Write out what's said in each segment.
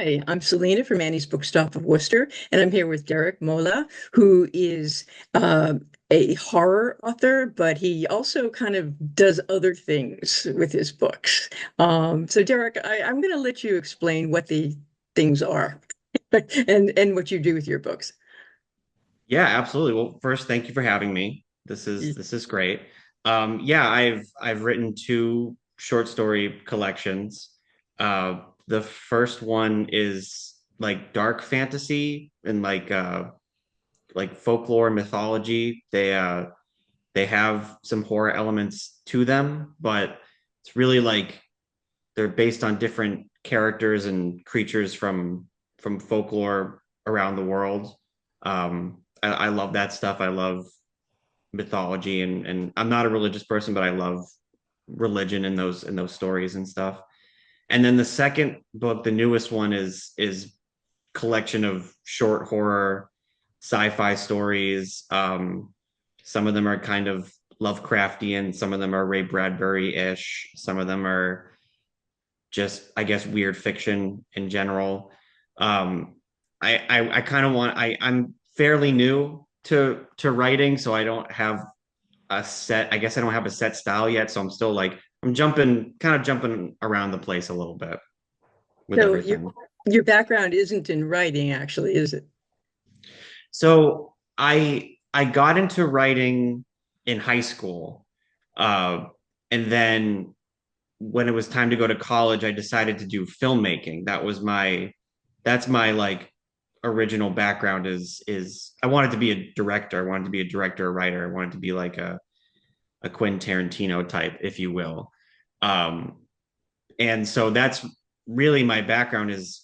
Hi, I'm Selena from Annie's Bookstop of Worcester, and I'm here with Derek Mola, who is uh, a horror author, but he also kind of does other things with his books. So, Derek, I'm going to let you explain what the things are and what you do with your books. Yeah, absolutely. Well, first, thank you for having me. This is great. Yeah, I've written two short story collections. The first one is like dark fantasy and like folklore mythology. They have some horror elements to them, but it's really like they're based on different characters and creatures from folklore around the world. I love that stuff. I love mythology, and I'm not a religious person, but I love religion in those stories and stuff. And then the second book, the newest one, is collection of short horror sci-fi stories. Some of them are kind of Lovecraftian, some of them are Ray Bradbury-ish, some of them are just, I guess, weird fiction in general. Um, I kind of want I'm fairly new to writing, so I don't have a set. I guess I don't have a set style yet, so I'm still like I'm kind of jumping around the place a little bit with So, everything. your background isn't in writing, actually, is it? So I got into writing in high school, uh, and then when it was time to go to college, I decided to do filmmaking. That's my like original background is I wanted to be a director. I wanted to be a director, a writer. I wanted to be like a Quentin Tarantino type, if you will. Um, and so that's really my background is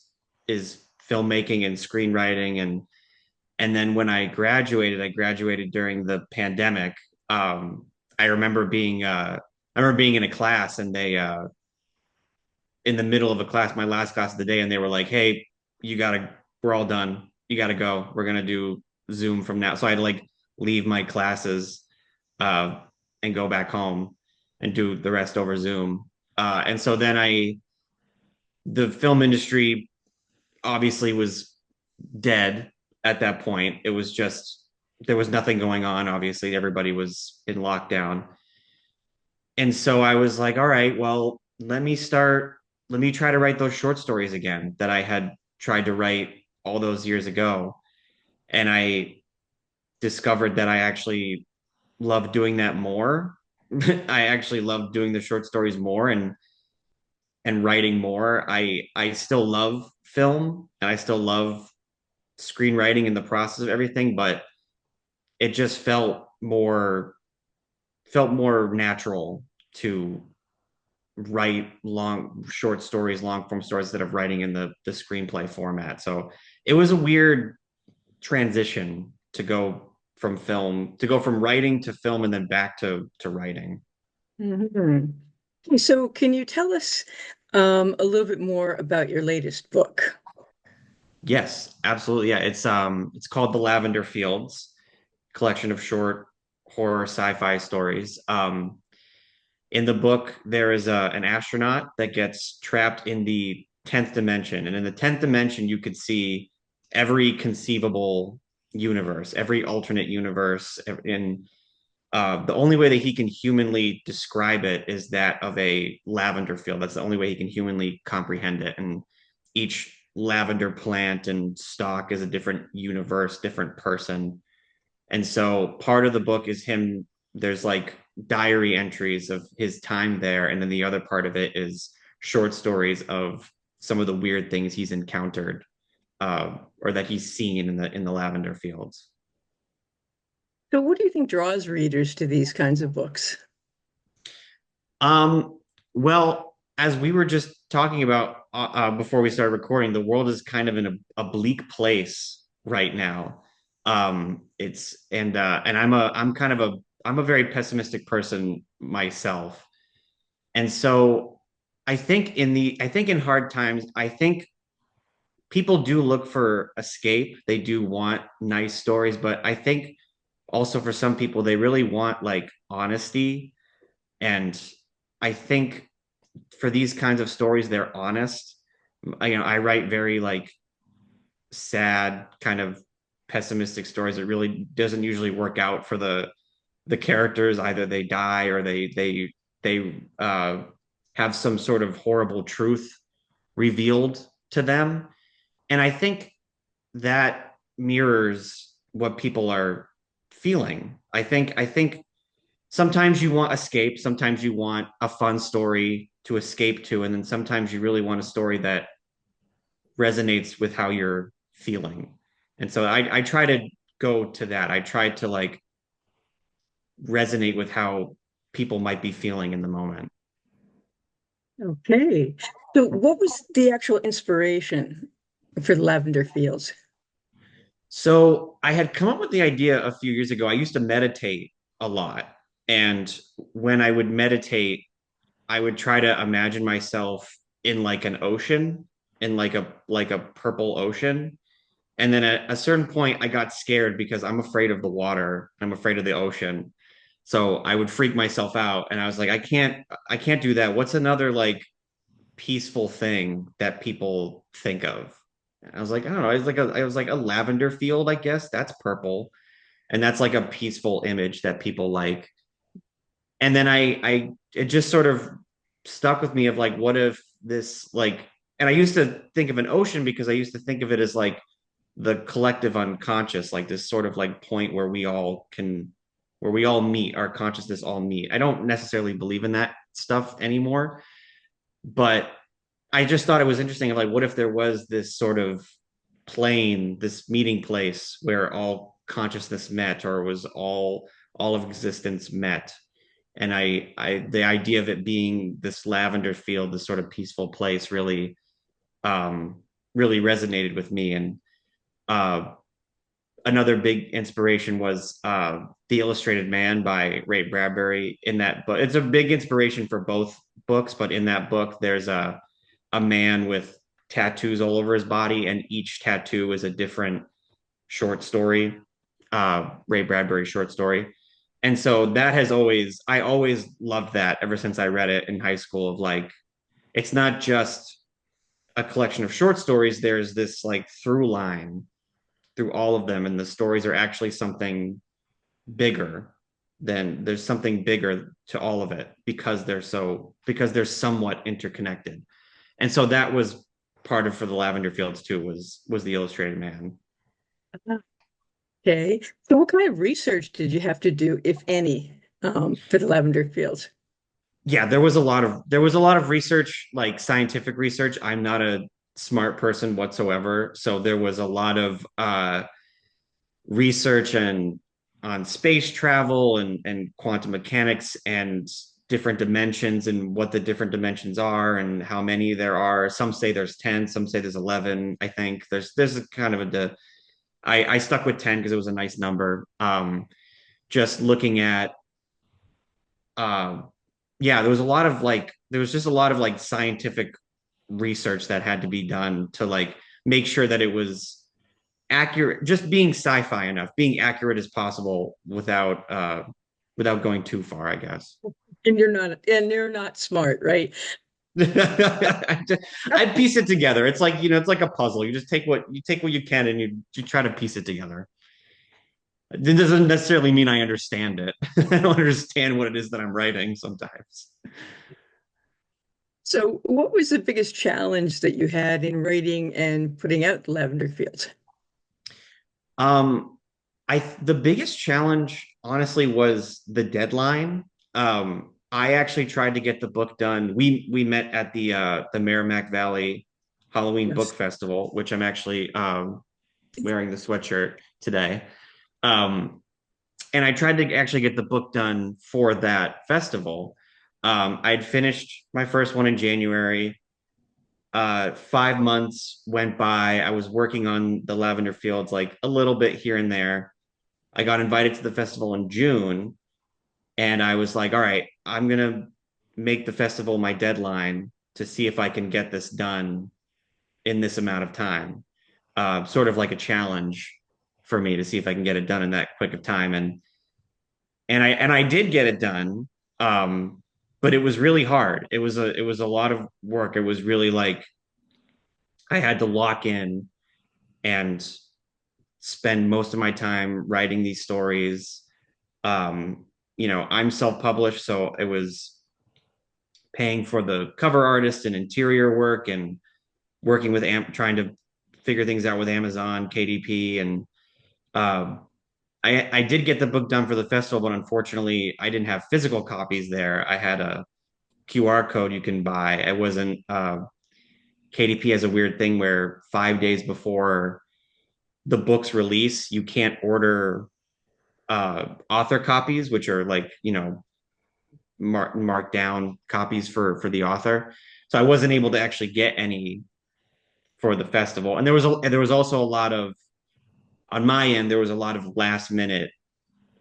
filmmaking and screenwriting and then when I graduated during the pandemic. Um, I remember being in a class and they in the middle of a class, my last class of the day, and they were like, "Hey, we're all done. You gotta go. We're gonna do Zoom from now." So I had to like leave my classes uh, and go back home and do the rest over Zoom. And so then the film industry obviously was dead at that point. It was just there was nothing going on. Obviously, everybody was in lockdown, and so I was like, all right, well, let me try to write those short stories again that I had tried to write all those years ago. And I discovered that I actually love doing that more. I actually love doing the short stories more and writing more. I still love film and I still love screenwriting in the process of everything, but it just felt more natural to write long short stories, long form stories instead of writing in the screenplay format. So it was a weird transition to go from writing to film and then back to writing. Mhm. So, can you tell us a little bit more about your latest book? Yes, absolutely. Yeah, it's called The Lavender Fields, collection of short horror sci-fi stories. In the book, there is an astronaut that gets trapped in the 10th dimension. And in the 10th dimension, you could see every conceivable universe, every alternate universe. And the only way that he can humanly describe it is that of a lavender field. That's the only way he can humanly comprehend it. And each lavender plant and stalk is a different universe, different person. And so part of the book is him, there's like diary entries of his time there. And then the other part of it is short stories of some of the weird things he's encountered or that he's seen in the lavender fields. So, what do you think draws readers to these kinds of books? Um, well, as we were just talking about before we started recording, the world is kind of in a bleak place right now. It's and I'm a very pessimistic person myself, and so I think in hard times, I think people do look for escape. They do want nice stories, but I think also for some people, they really want like honesty and I think for these kinds of stories, they're honest. I write very like sad, kind of pessimistic stories. It really doesn't usually work out for the characters. Either they die or they have some sort of horrible truth revealed to them. And I think that mirrors what people are feeling. I think sometimes you want escape, sometimes you want a fun story to escape to, and then sometimes you really want a story that resonates with how you're feeling. And so I try to go to that. I try to like resonate with how people might be feeling in the moment. Okay. So what was the actual inspiration for the lavender fields? So I had come up with the idea a few years ago. I used to meditate a lot. And when I would meditate, I would try to imagine myself in like an ocean, in like a purple ocean. And then at a certain point, I got scared because I'm afraid of the water. I'm afraid of the ocean. So I would freak myself out. And I was like, I can't do that. What's another like peaceful thing that people think of? And I was like, I don't know. I was like a lavender field, I guess. That's purple. And that's like a peaceful image that people like. And then it just sort of stuck with me of like, what if this like, and I used to think of an ocean because I used to think of it as like the collective unconscious, like this sort of like point where we all meet, our consciousness all meet. I don't necessarily believe in that stuff anymore, but I just thought it was interesting of like, what if there was this sort of plane, this meeting place where all consciousness met, or was all of existence met. And the idea of it being this lavender field, this sort of peaceful place, um, really resonated with me. And uh, another big inspiration was The Illustrated Man by Ray Bradbury. In that book, it's a big inspiration for both books, but in that book, there's a man with tattoos all over his body, and each tattoo is a different short story, Ray Bradbury short story. And so that has I always loved that ever since I read it in high school. Of like, it's not just a collection of short stories. There's this like through line through all of them, and the stories are actually something bigger. Then there's something bigger to all of it because they're somewhat interconnected. And so that was part of for the Lavender Fields too, was the Illustrated Man. Okay. So what kind of research did you have to do, if any, for the lavender fields? Yeah, there was a lot of research, like scientific research. I'm not a smart person whatsoever, so there was a lot of research and on space travel and quantum mechanics and different dimensions and what the different dimensions are and how many there are. Some say there's 10, some say there's 11. I think there's a kind of I stuck with 10 because it was a nice number. Just looking at um yeah, there was just a lot of like scientific research that had to be done to like make sure that it was accurate, just being sci-fi enough, being accurate as possible without going too far, I guess. And you're not smart, right? I'd piece it together. It's like, it's like a puzzle. You take what you can and you try to piece it together. It doesn't necessarily mean I understand it. I don't understand what it is that I'm writing sometimes. So what was the biggest challenge that you had in writing and putting out lavender fields? Um, the biggest challenge, honestly, was the deadline. I actually tried to get the book done. We met at the Merrimack Valley Halloween Book Yes. Festival, which I'm actually wearing the sweatshirt today. Um, and I tried to actually get the book done for that festival. I'd finished my first one in January. 5 months went by. I was working on the lavender fields like a little bit here and there. I got invited to the festival in June, and I was like, all right, I'm gonna make the festival my deadline to see if I can get this done in this amount of time. Sort of like a challenge for me to see if I can get it done in that quick of time. And I did get it done. But it was really hard. It was a lot of work. It was really like I had to lock in and spend most of my time writing these stories. Um, I'm self-published, so it was paying for the cover artist and interior work and working with trying to figure things out with Amazon, KDP, and um, I did get the book done for the festival, but unfortunately, I didn't have physical copies there. I had a QR code you can buy. It wasn't KDP has a weird thing where 5 days before the book's release, you can't order author copies, which are like marked down copies for the author. So I wasn't able to actually get any for the festival, and there was also a lot of on my end there was a lot of last minute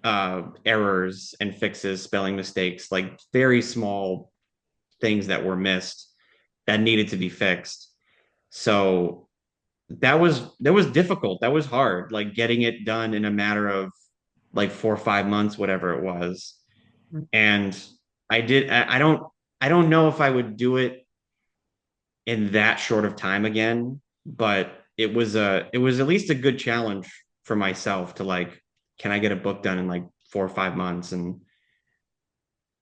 errors and fixes, spelling mistakes, like very small things that were missed that needed to be fixed. So that was difficult. That was hard, like getting it done in a matter of like 4 or 5 months, whatever it was. And I don't know if I would do it in that short of time again, but it was at least a good challenge for myself to like, can I get a book done in like 4 or 5 months? And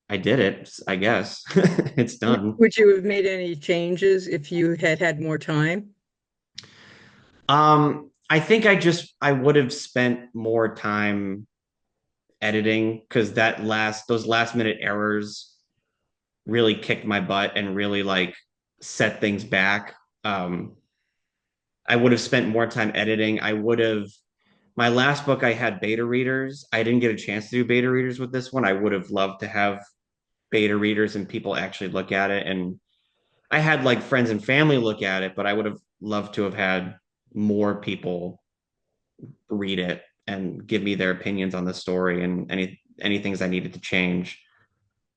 I did it, I guess. It's done. Would you have made any changes if you had had more time? I think I would have spent more time editing because those last minute errors really kicked my butt and really like set things back. Um, I would have spent more time editing. My last book, I had beta readers. I didn't get a chance to do beta readers with this one. I would have loved to have beta readers and people actually look at it. And I had like friends and family look at it, but I would have loved to have had more people read it and give me their opinions on the story and any things I needed to change.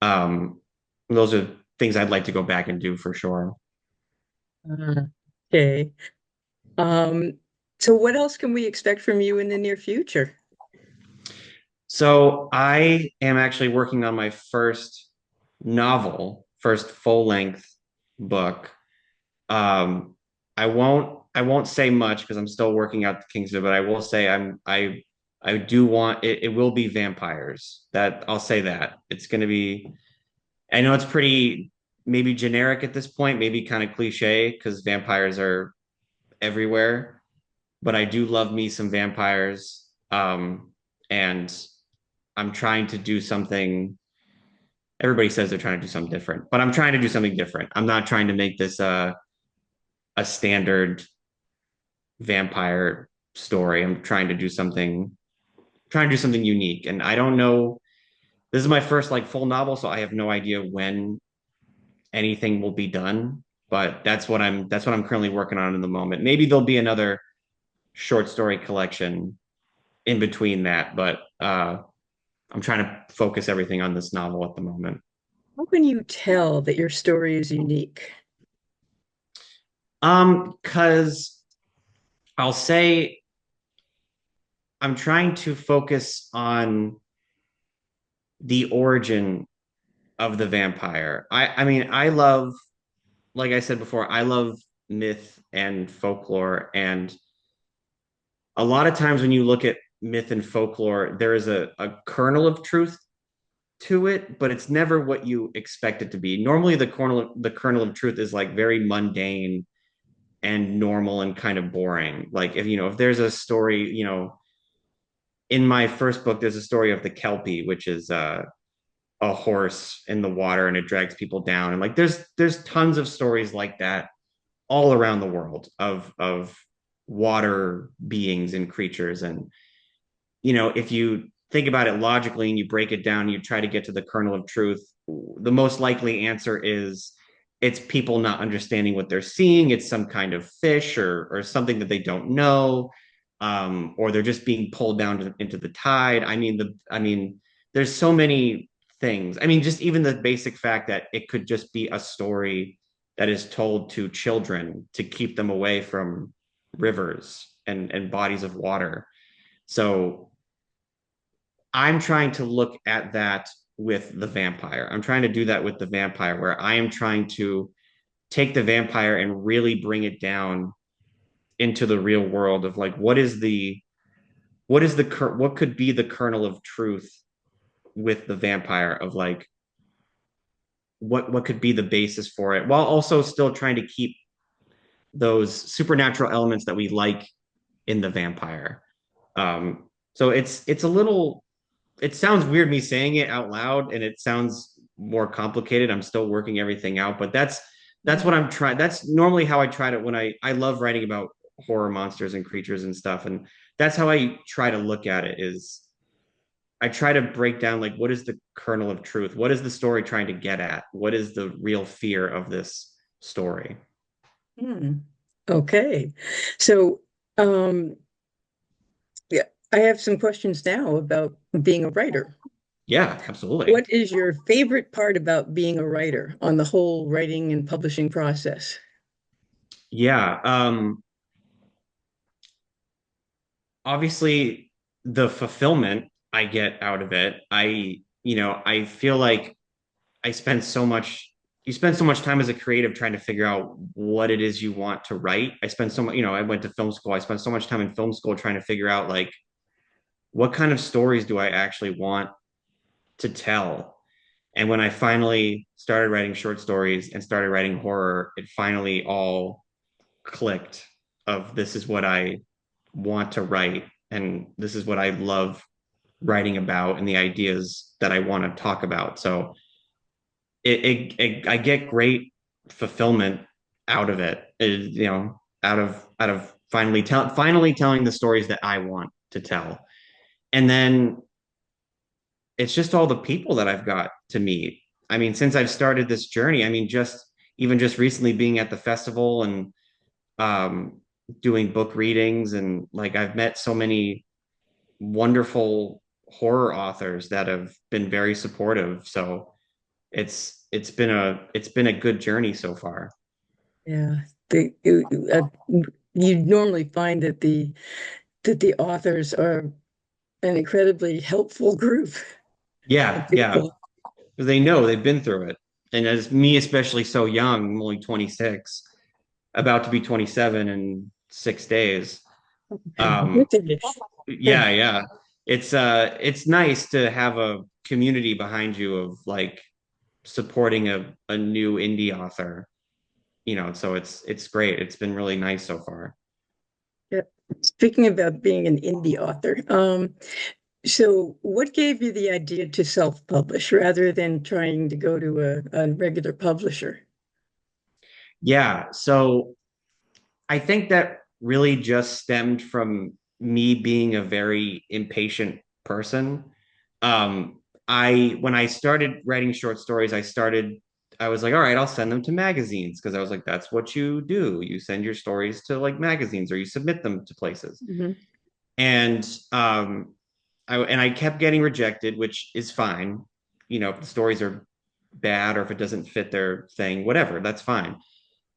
Um, those are things I'd like to go back and do for sure. Okay. Um, so what else can we expect from you in the near future? So I am actually working on my first novel, first full length book. Um, I won't say much because I'm still working out the kinks of it, but I will say I do want it, it will be vampires. That I'll say that. It's gonna be I know it's pretty maybe generic at this point, maybe kind of cliche because vampires are everywhere, but I do love me some vampires. And I'm trying to do something. Everybody says they're trying to do something different, but I'm trying to do something different. I'm not trying to make this a standard vampire story. I'm trying to do something unique. And I don't know. This is my first like full novel, so I have no idea when anything will be done. But that's what I'm currently working on in the moment. Maybe there'll be another short story collection in between that, but I'm trying to focus everything on this novel at the moment. How can you tell that your story is unique? Because I'll say I'm trying to focus on the origin of the vampire. I mean, like I said before, I love myth and folklore. And a lot of times when you look at myth and folklore, there is a kernel of truth to it, but it's never what you expect it to be. Normally the kernel of truth is like very mundane and normal and kind of boring. Like if there's a story, in my first book, there's a story of the Kelpie, which is a horse in the water and it drags people down. And like there's tons of stories like that all around the world of water beings and creatures. And if you think about it logically and you break it down, you try to get to the kernel of truth, the most likely answer is it's people not understanding what they're seeing. It's some kind of fish or something that they don't know, or they're just being pulled down into the tide. I mean, there's so many things. I mean, just even the basic fact that it could just be a story that is told to children to keep them away from rivers and bodies of water. So I'm trying to look at that with the vampire. I'm trying to do that with the vampire, where I am trying to take the vampire and really bring it down into the real world of like what could be the kernel of truth with the vampire of like what could be the basis for it while also still trying to keep those supernatural elements that we like in the vampire. So it's a little it sounds weird me saying it out loud and it sounds more complicated. I'm still working everything out, but that's what I'm trying. That's normally how I try to when I love writing about horror monsters and creatures and stuff. And that's how I try to look at it is I try to break down like what is the kernel of truth? What is the story trying to get at? What is the real fear of this story? Hmm. Okay. So, um, yeah, I have some questions now about being a writer. Yeah, absolutely. What is your favorite part about being a writer on the whole writing and publishing process? Yeah. Obviously the fulfillment I get out of it. I feel like I spend so much you spend so much time as a creative trying to figure out what it is you want to write. I spend so much, I went to film school. I spent so much time in film school trying to figure out like what kind of stories do I actually want to tell? And when I finally started writing short stories and started writing horror, it finally all clicked of this is what I want to write and this is what I love writing about and the ideas that I want to talk about. So I get great fulfillment out of it, out of finally telling the stories that I want to tell. And then it's just all the people that I've got to meet. I mean, since I've started this journey, I mean, just recently being at the festival and um, doing book readings, and like I've met so many wonderful horror authors that have been very supportive. So it's been a good journey so far. Yeah, the you normally find that the authors are an incredibly helpful group of Yeah, yeah, people. because they know they've been through it. And as me, especially so young, I'm only 26, about to be 27 in 6 days. Um, yeah, yeah. It's nice to have a community behind you of like supporting a new indie author, so it's great. It's been really nice so far. Yeah. Speaking about being an indie author, so what gave you the idea to self-publish rather than trying to go to a regular publisher? Yeah, so I think that really just stemmed from me being a very impatient person. When I started writing short stories, I was like, all right, I'll send them to magazines because I was like, that's what you do. You send your stories to like magazines or you submit them to places. Mhm. And I kept getting rejected, which is fine. If the stories are bad or if it doesn't fit their thing, whatever, that's fine.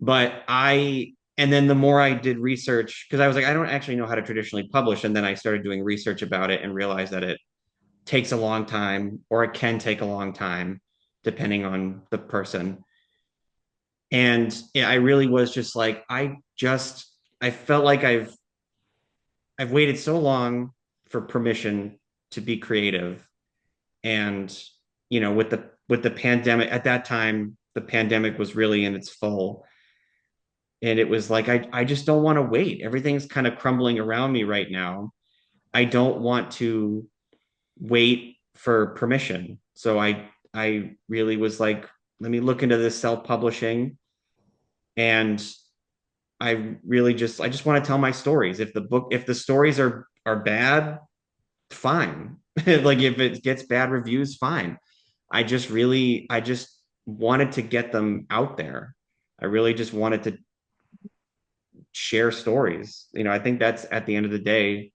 And then the more I did research, because I was like, I don't actually know how to traditionally publish. And then I started doing research about it and realized that it takes a long time or it can take a long time depending on the person. And yeah, I really was just like, I felt like I've waited so long for permission to be creative. And, with the pandemic at that time, the pandemic was really in its full. And it was like, I just don't want to wait. Everything's kind of crumbling around me right now. I don't want to wait for permission. So I really was like, let me look into this self-publishing. And I just want to tell my stories. If the stories are bad, fine. Like if it gets bad reviews, fine. I just wanted to get them out there. I really just wanted to share stories. I think that's at the end of the day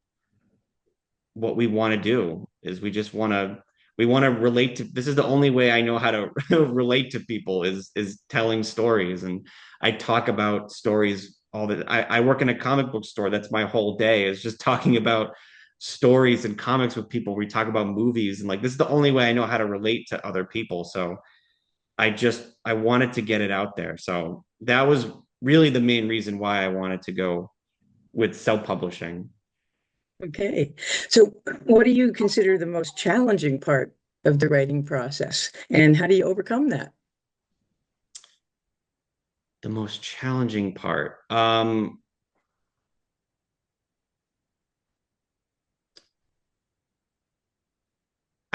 what we want to do is we want to relate to this is the only way I know how to relate to people is telling stories. And I talk about stories I work in a comic book store. That's my whole day is just talking about stories and comics with people. We talk about movies and like this is the only way I know how to relate to other people. So I wanted to get it out there. So that was really the main reason why I wanted to go with self-publishing. Okay. So what do you consider the most challenging part of the writing process, and how do you overcome that? The most challenging part. I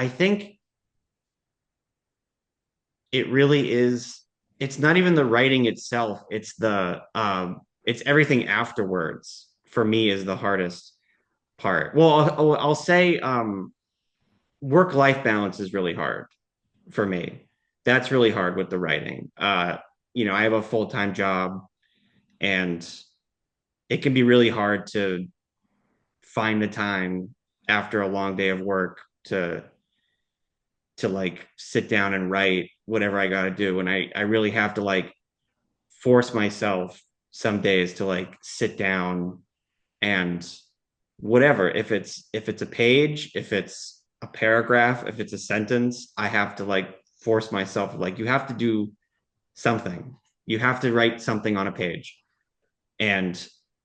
think it really is, it's not even the writing itself, it's everything afterwards for me is the hardest part. Well, I'll say work-life balance is really hard for me. That's really hard with the writing. I have a full-time job, and it can be really hard to find the time after a long day of work to like sit down and write whatever I got to do. And I really have to like force myself some days to like sit down and whatever, if it's a page, if it's a paragraph, if it's a sentence, I have to like force myself, like you have to do something, you have to write something on a page. And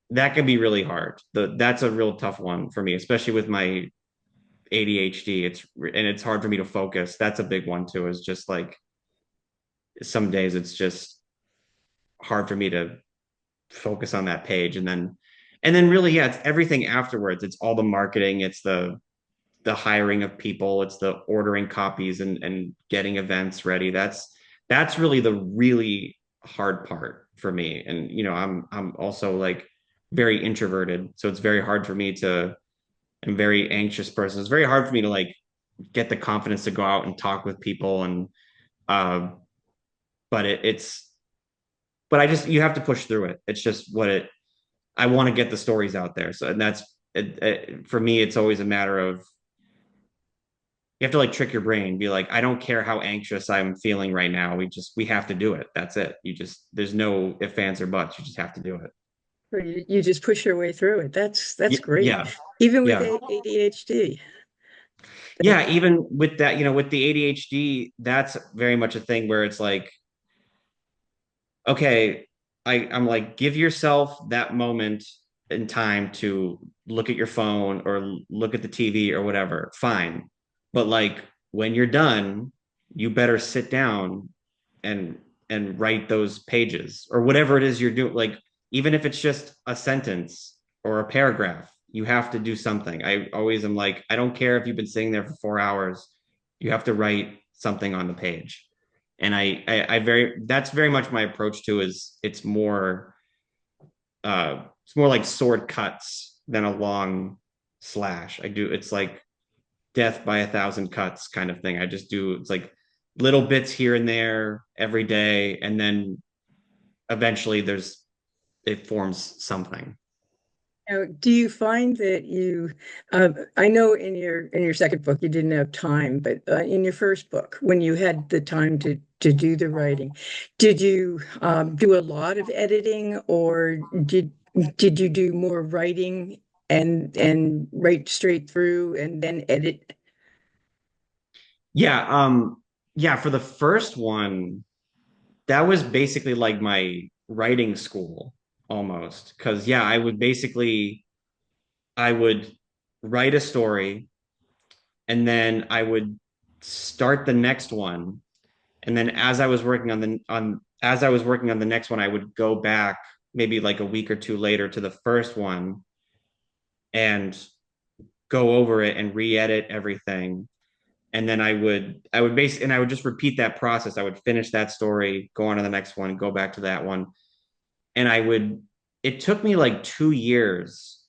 that can be really hard. That's a real tough one for me, especially with my ADHD. It's hard for me to focus. That's a big one too, is just like some days it's just hard for me to focus on that page. And then really, yeah, it's everything afterwards. It's all the marketing, it's the hiring of people, it's the ordering copies and getting events ready. That's really the really hard part for me. And I'm also like very introverted, so it's very hard for me to, I'm a very anxious person. It's very hard for me to like get the confidence to go out and talk with people. And uh but it's but I just, you have to push through it. It's just what it, I want to get the stories out there. So, and that's for me, it's always a matter of, you have to like trick your brain, be like, I don't care how anxious I'm feeling right now. We have to do it. That's it. There's no ifs, ands, or buts. You just have to do it. Or you just push your way through it. That's great. Yeah. Even with Yeah. ADHD. Yeah. Even with that, with the ADHD, that's very much a thing where it's like, okay, I'm like, give yourself that moment in time to look at your phone or look at the TV or whatever. Fine. But like when you're done, you better sit down and write those pages or whatever it is you're doing. Like even if it's just a sentence or a paragraph, you have to do something. I always am like, I don't care if you've been sitting there for 4 hours, you have to write something on the page. And I very, that's very much my approach to, is it's more like sword cuts than a long slash. It's like death by a thousand cuts kind of thing. I just do, it's like little bits here and there every day, and then eventually it forms something. Now, do you find that I know in your second book you didn't have time, but in your first book, when you had the time to do the writing, did you do a lot of editing, or did you do more writing and write straight through and then edit? Yeah, yeah, for the first one, that was basically like my writing school almost. Because yeah, I would write a story, and then I would start the next one. And then as I was working on the next one, I would go back maybe like a week or two later to the first one and go over it and re-edit everything. And then I would just repeat that process. I would finish that story, go on to the next one, go back to that one. And it took me like 2 years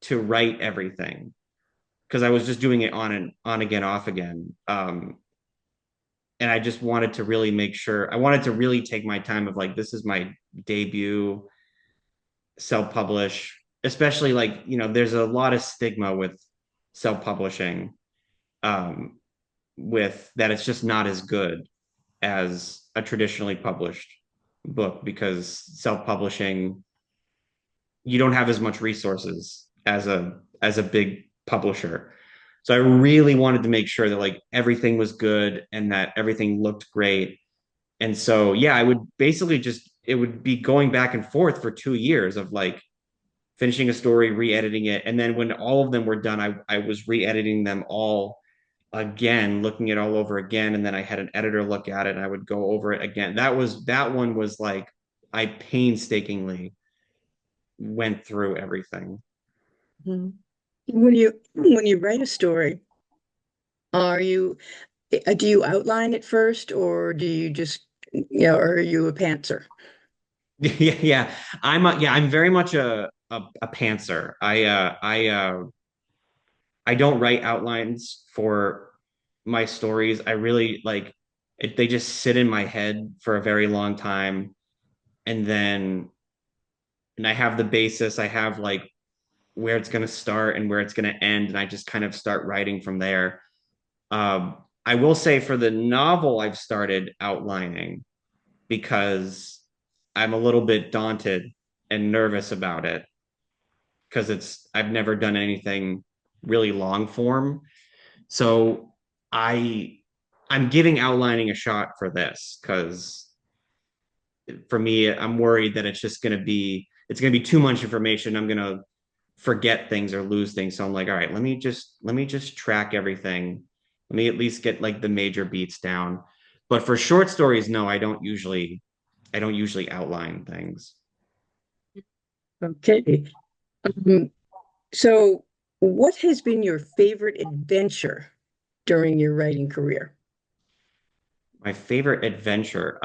to write everything because I was just doing it on again, off again. And I just wanted to really make sure, I wanted to really take my time of like, this is my debut self-publish, especially like, there's a lot of stigma with self-publishing, um, with that it's just not as good as a traditionally published book, because self-publishing, you don't have as much resources as a big publisher. So I really wanted to make sure that like everything was good and that everything looked great. And so yeah, I would basically just it would be going back and forth for 2 years of like finishing a story, re-editing it, and then when all of them were done, I was re-editing them all again, looking it all over again, and then I had an editor look at it, and I would go over it again. That one was like I painstakingly went through everything. Mhm. When you write a story, are you do you outline it first, or do you just, or are you a pantser? Yeah, yeah. I'm very much a pantser. I don't write outlines for my stories. I really like they just sit in my head for a very long time, and then and I have the basis. I have like where it's going to start and where it's going to end, and I just kind of start writing from there. I will say for the novel, I've started outlining because I'm a little bit daunted and nervous about it because I've never done anything really long form. So I I'm giving outlining a shot for this because for me, I'm worried that it's gonna be too much information. I'm gonna forget things or lose things. So I'm like, all right, let me just track everything. Let me at least get like the major beats down. But for short stories, no, I don't usually outline things. Okay. Um, so what has been your favorite adventure during your writing career? My favorite adventure.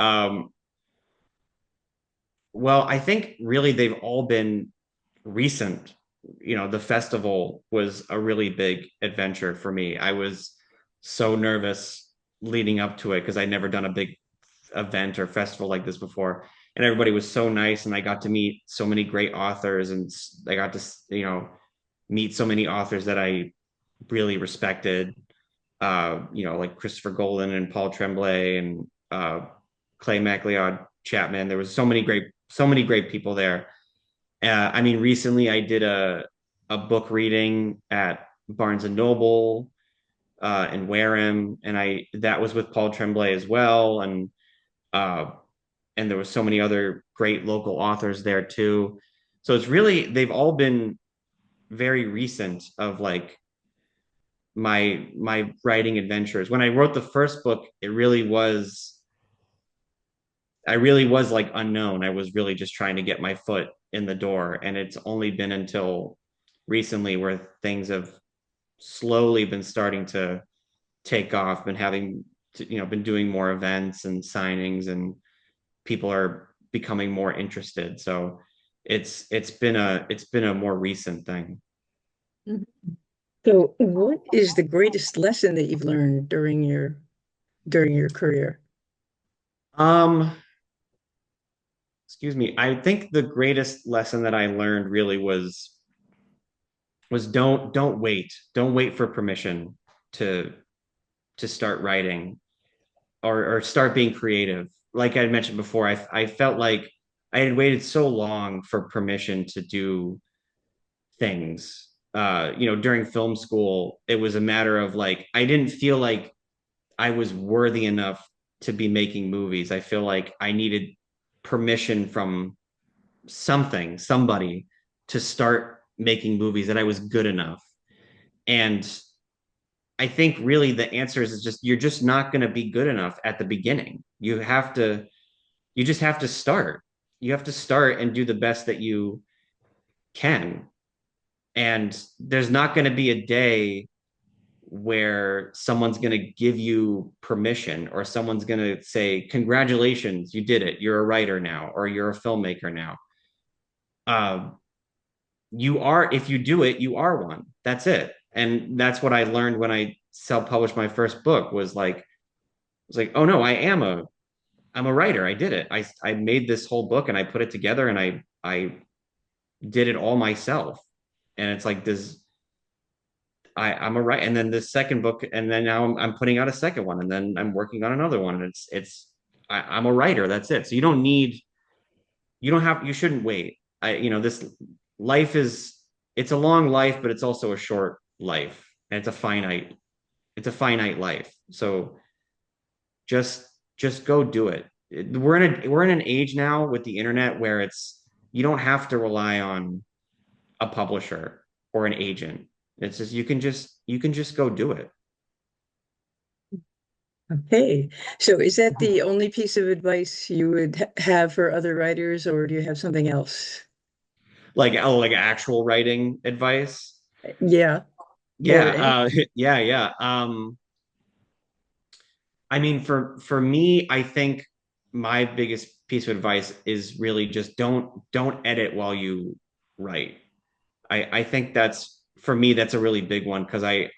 Well, I think really they've all been recent. You know, the festival was a really big adventure for me. I was so nervous leading up to it because I'd never done a big event or festival like this before. And everybody was so nice, and I got to meet so many great authors, and I got to, meet so many authors that I really respected. Like Christopher Golden and Paul Tremblay and Clay MacLeod Chapman. There was so many great people there. I mean, recently I did a book reading at Barnes and Noble in Wareham, and I that was with Paul Tremblay as well, uh, and there was so many other great local authors there too. So they've all been very recent of like my writing adventures. When I wrote the first book, I really was like unknown. I was really just trying to get my foot in the door. And it's only been until recently where things have slowly been starting to take off, been having been doing more events and signings, and people are becoming more interested. So it's been a more recent thing. Mhm. So what is the greatest lesson that you've learned during your career? Um, Excuse me. I think the greatest lesson that I learned really was don't wait. Don't wait for permission to to start writing or start being creative. Like I mentioned before, I felt like I had waited so long for permission to do things. During film school, it was a matter of like I didn't feel like I was worthy enough to be making movies. I feel like I needed permission from somebody to start making movies that I was good enough. And I think really the answer is just you're just not going to be good enough at the beginning. You just have to start. You have to start and do the best that you can. And there's not going to be a day where someone's going to give you permission or someone's going to say, "Congratulations, you did it. You're a writer now, or you're a filmmaker now." Uh, if you do it, you are one. That's it. And that's what I learned when I self-published my first book was like, oh no, I'm a writer. I did it. I made this whole book and I put it together and I did it all myself. And it's like this I'm a writer. And then this second book, and then now I'm putting out a second one, and then I'm working on another one. And I'm a writer. That's it. So you shouldn't wait. This life is, it's a long life, but it's also a short life. And it's a finite life. So just, just go do it. we're in an age now with the internet where it's you don't have to rely on a publisher or an agent. It's just you can just go do it. Okay. So is that the only piece of advice you would have for other writers, or do you have something else? Like oh, like actual writing advice. Yeah. Or Yeah, any. yeah. I mean, for me, I think my biggest piece of advice is really just don't edit while you write. I think that's for me that's a really big one because I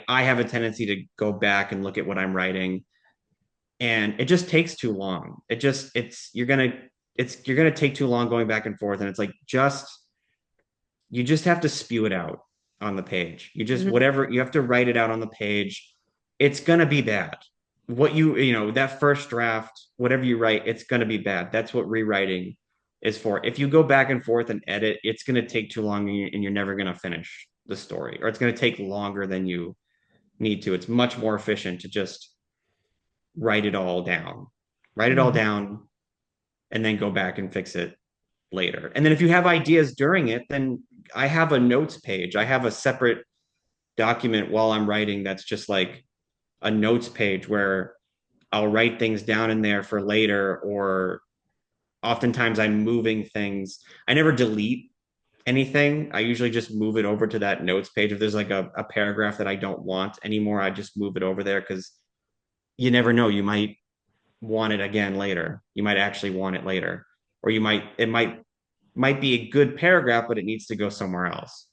have a tendency to go back and look at what I'm writing and it just takes too long. You're gonna take too long going back and forth and it's like just you just have to spew it out on the page. You just Mhm. whatever you have to write it out on the page. It's gonna be bad. What you know that first draft, whatever you write, it's gonna be bad. That's what rewriting is for. If you go back and forth and edit, it's gonna take too long and you're never gonna finish the story, or it's gonna take longer than you need to. It's much more efficient to just write it all down, write it all Mhm. down, and then go back and fix it later. And then if you have ideas during it, then I have a notes page. I have a separate document while I'm writing that's just like a notes page where I'll write things down in there for later, or oftentimes I'm moving things. I never delete anything. I usually just move it over to that notes page. If there's like a paragraph that I don't want anymore, I just move it over there because you never know. You might want it again later. You might actually want it later. Or it might be a good paragraph, but it needs to go somewhere else.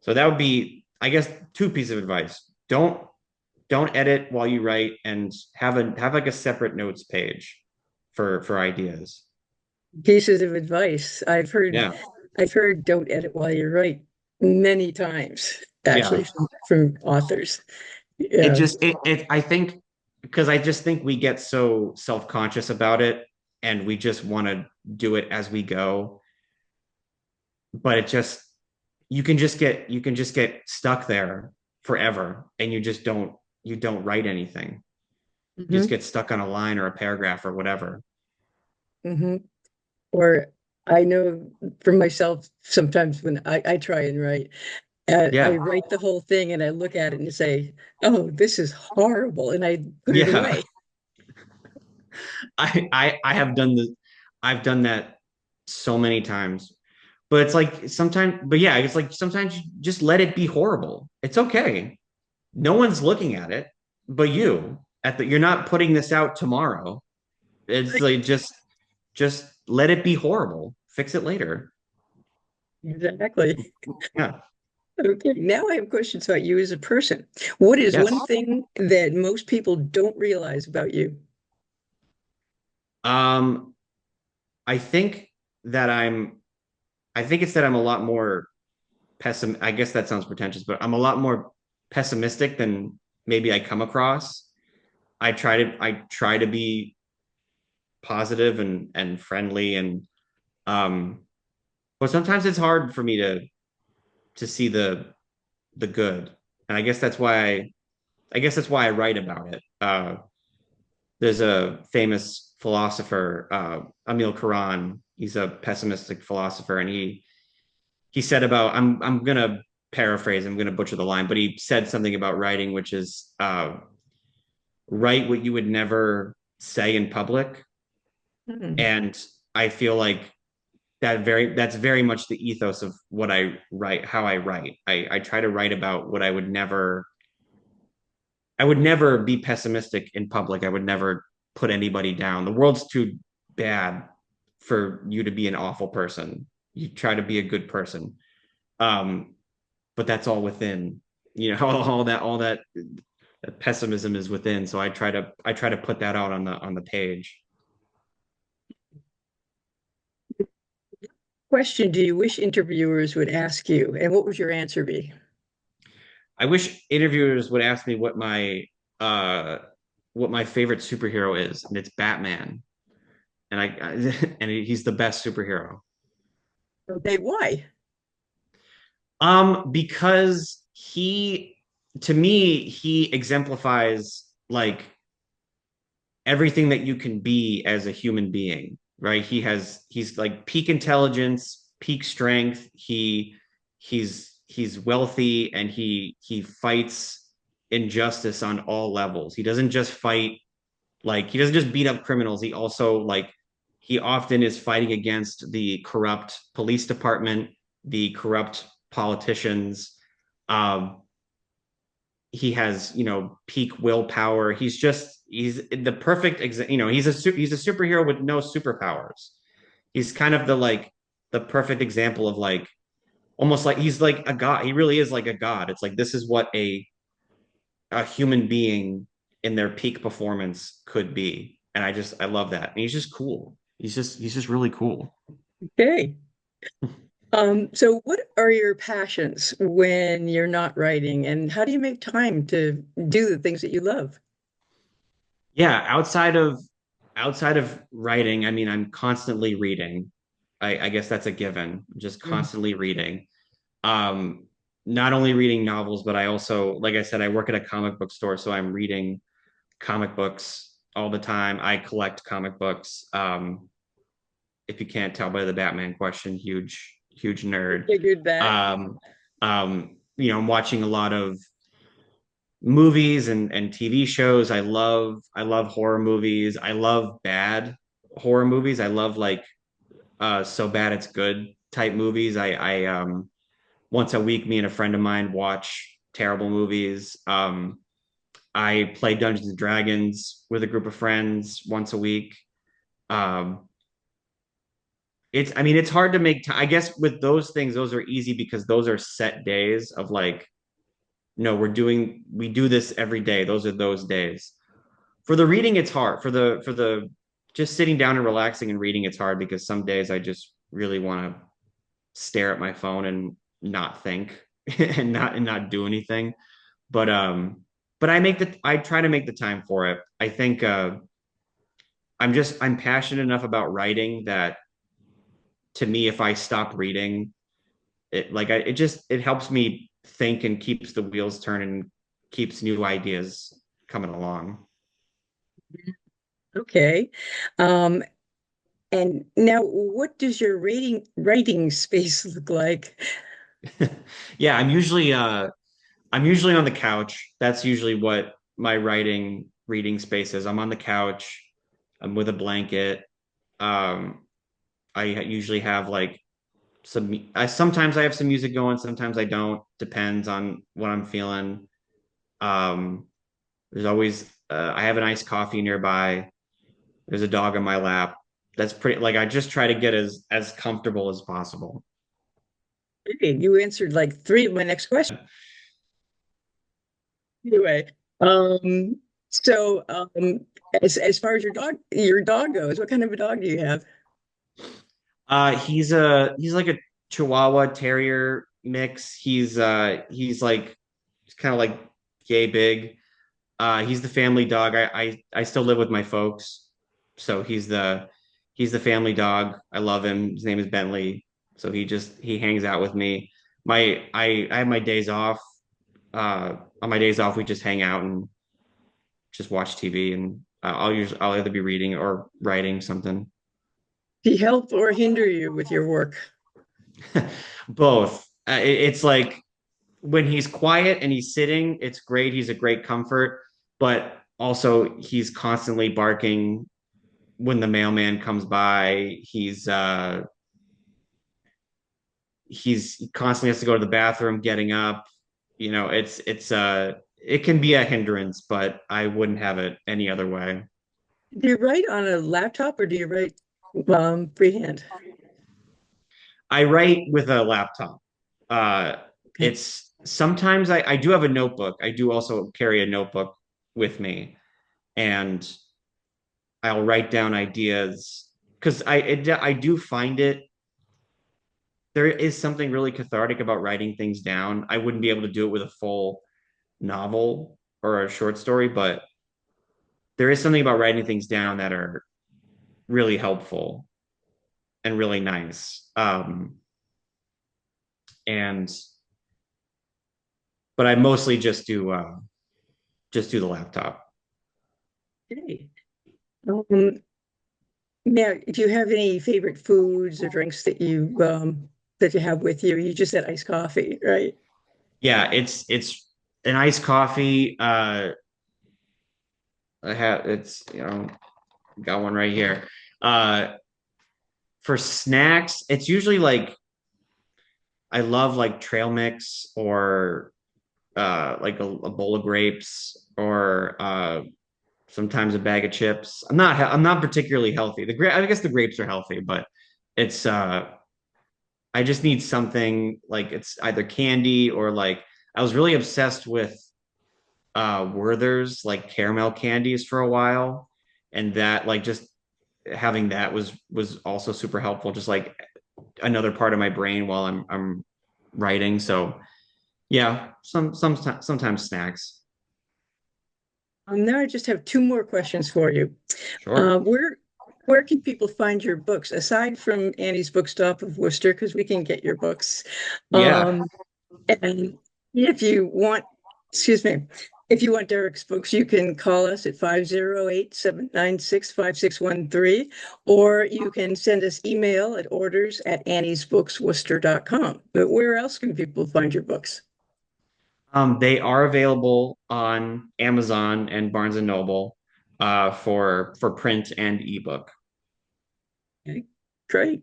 So that would be, I guess, two pieces of advice. Don't edit while you write and have like a separate notes page for ideas. Pieces of advice. Yeah. I've heard don't edit while you write many times, actually, Yeah. from authors. It Yeah. just it I think because I just think we get so self-conscious about it and we just want to do it as we go. But it just you can just get stuck there forever and you don't write anything. You just Hmm. get stuck on a line or a paragraph or whatever. Hmm. Or I know for myself, sometimes when I try and write, I Yeah. write the whole thing and I look at it and say, oh, this is horrible. And I put it Yeah. away. I have done the I've done that so many times. But it's like sometimes but yeah, it's like sometimes you just let it be horrible. It's okay. No one's looking at it but you. You're not putting this out tomorrow. It's like just let it be horrible. Fix it later. Exactly. Yeah. Okay, now I have questions about you as a person. What is Yes. one thing that most people don't realize about you? Um, I think that I think it's that I'm a lot more I guess that sounds pretentious, but I'm a lot more pessimistic than maybe I come across. I try to be positive and friendly and um but sometimes it's hard for me to see the good. And I guess that's why I write about it. There's a famous philosopher, Emil Karan. He's a pessimistic philosopher, and he said about I'm gonna paraphrase, I'm gonna butcher the line, but he said something about writing, which is write what you would never say in public. Hmm. And I feel like that's very much the ethos of what I write, how I write. I try to write about what I would never be pessimistic in public. I would never put anybody down. The world's too bad for you to be an awful person. You try to be a good person. Um, but that's all within, you know, all that pessimism is within. So I try to put that out on the page. Question do you wish interviewers would ask you, and what would your answer be? I wish interviewers would ask me uh what my favorite superhero is, and it's Batman. And and he's the best superhero. Okay, why? Because to me, he exemplifies like everything that you can be as a human being, right? He's like peak intelligence, peak strength. He's wealthy and he fights injustice on all levels. He doesn't just fight like he doesn't just beat up criminals. He also like he often is fighting against the corrupt police department, the corrupt politicians. Um, he has peak willpower. He's the perfect he's a superhero with no superpowers. He's kind of the perfect example of like almost like he's like a god. He really is like a god. It's like this is what a human being in their peak performance could be. And I love that. And he's just cool. He's just really cool. Okay. So what are your passions when you're not writing, and how do you make time to do the things that you love? Yeah, outside of writing, I mean, I'm constantly reading. I guess that's a given. Just Mm. constantly reading. Um, Not only reading novels, but I also, like I said, I work at a comic book store, so I'm reading comic books all the time. I collect comic books. If you can't tell by the Batman question, huge nerd. Figured that. Um, I'm watching a lot of movies and TV shows. I love horror movies. I love bad horror movies. I love like so bad it's good type movies. I once a week, me and a friend of mine watch terrible movies. I play Dungeons and Dragons with a group of friends once a week. Um, I mean, it's hard to make time. I guess with those things, those are easy because those are set days of like, no, we do this every day. Those are those days. For the reading, it's hard. For the just sitting down and relaxing and reading, it's hard because some days I just really want to stare at my phone and not think and not do anything. But but I try to make the time for it. I think I'm passionate enough about writing that to me, if I stop reading, it helps me think and keeps the wheels turning, keeps new ideas coming along. Okay. Um, and now what does your writing space look like? Yeah, I'm usually on the couch. That's usually what my writing reading space is. I'm on the couch. I'm with a blanket. Um, I usually have like sometimes I have some music going, sometimes I don't. Depends on what I'm feeling. Um, there's always I have an iced coffee nearby. There's a dog on my lap. That's pretty like I just try to get as comfortable as possible. Okay, you answered like three of my next questions. Anyway, so as far as your dog goes, what kind of a dog do you have? He's like a Chihuahua Terrier mix. He's kind of like yay big. He's the family dog. I still live with my folks, so he's the family dog. I love him. His name is Bentley. So he hangs out with me. I have my days off. On my days off, we just hang out and just watch TV, and I'll either be reading or writing something. Do he help or hinder you with your work? Both. It's like when he's quiet and he's sitting, it's great. He's a great comfort, but also he's constantly barking when the mailman comes by. He constantly has to go to the bathroom, getting up. It can be a hindrance, but I wouldn't have it any other way. Do you write on a laptop or do you write freehand? I write with a laptop. Uh, Okay. it's sometimes I do have a notebook. I do also carry a notebook with me, and I'll write down ideas because I do find it there is something really cathartic about writing things down. I wouldn't be able to do it with a full novel or a short story, but there is something about writing things down that are really helpful and really nice. And but I mostly just do the laptop. Okay. Um, Now, do you have any favorite foods or drinks that you have with you? You just said iced coffee, right? Yeah, it's an iced coffee. I have it's got one right here. Uh, for snacks, it's usually like I love like trail mix or like a bowl of grapes or sometimes a bag of chips. I'm not particularly healthy. I guess the grapes are healthy, but it's I just need something like it's either candy or like I was really obsessed with Werther's like caramel candies for a while, and that like just having that was also super helpful. Just like another part of my brain while I'm writing. So yeah, sometimes snacks. Now I just have two more questions for you. Sure. Uh, where where can people find your books aside from Annie's Bookstop of Worcester? Because we can get your books. Yeah. Um, and if you want, excuse me, if you want Derek's books, you can call us at 508-796-5613, or you can send us email at orders@anniesbooksworcester.com. But where else can people find your books? They are available on Amazon and Barnes and Noble for print and ebook. Okay, great.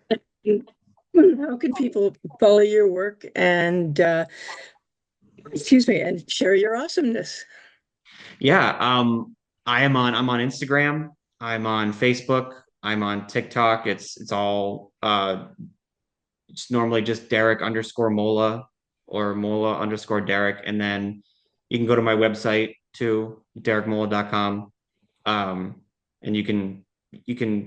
How can people follow your work and excuse me, and share your awesomeness? Yeah, I'm on Instagram, I'm on Facebook, I'm on TikTok. It's all it's normally just Derek underscore Mola or Mola underscore Derek. And then you can go to my website too, derekmola.com. Um, and you can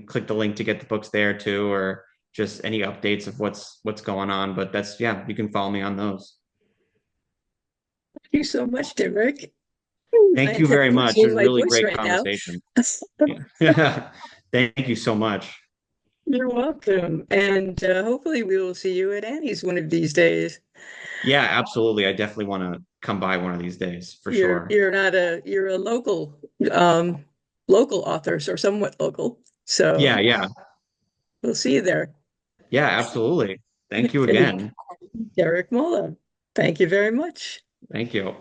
click the link to get the books there too, or just any updates of what's going on. But that's yeah, you can follow me on those. Thank you so much, Derek. Thank I'm you very having much. It in was a my really voice great right now. conversation. Yeah. Thank you so much. You're welcome. And hopefully we will see you at Annie's one of these days. Yeah, absolutely. I definitely want to come by one of these days for sure. You're a um local author or somewhat local. So Yeah, yeah. we'll see you there. Yeah, absolutely. Thank you Okay. again. Derek Mola. Thank you very much. Thank you.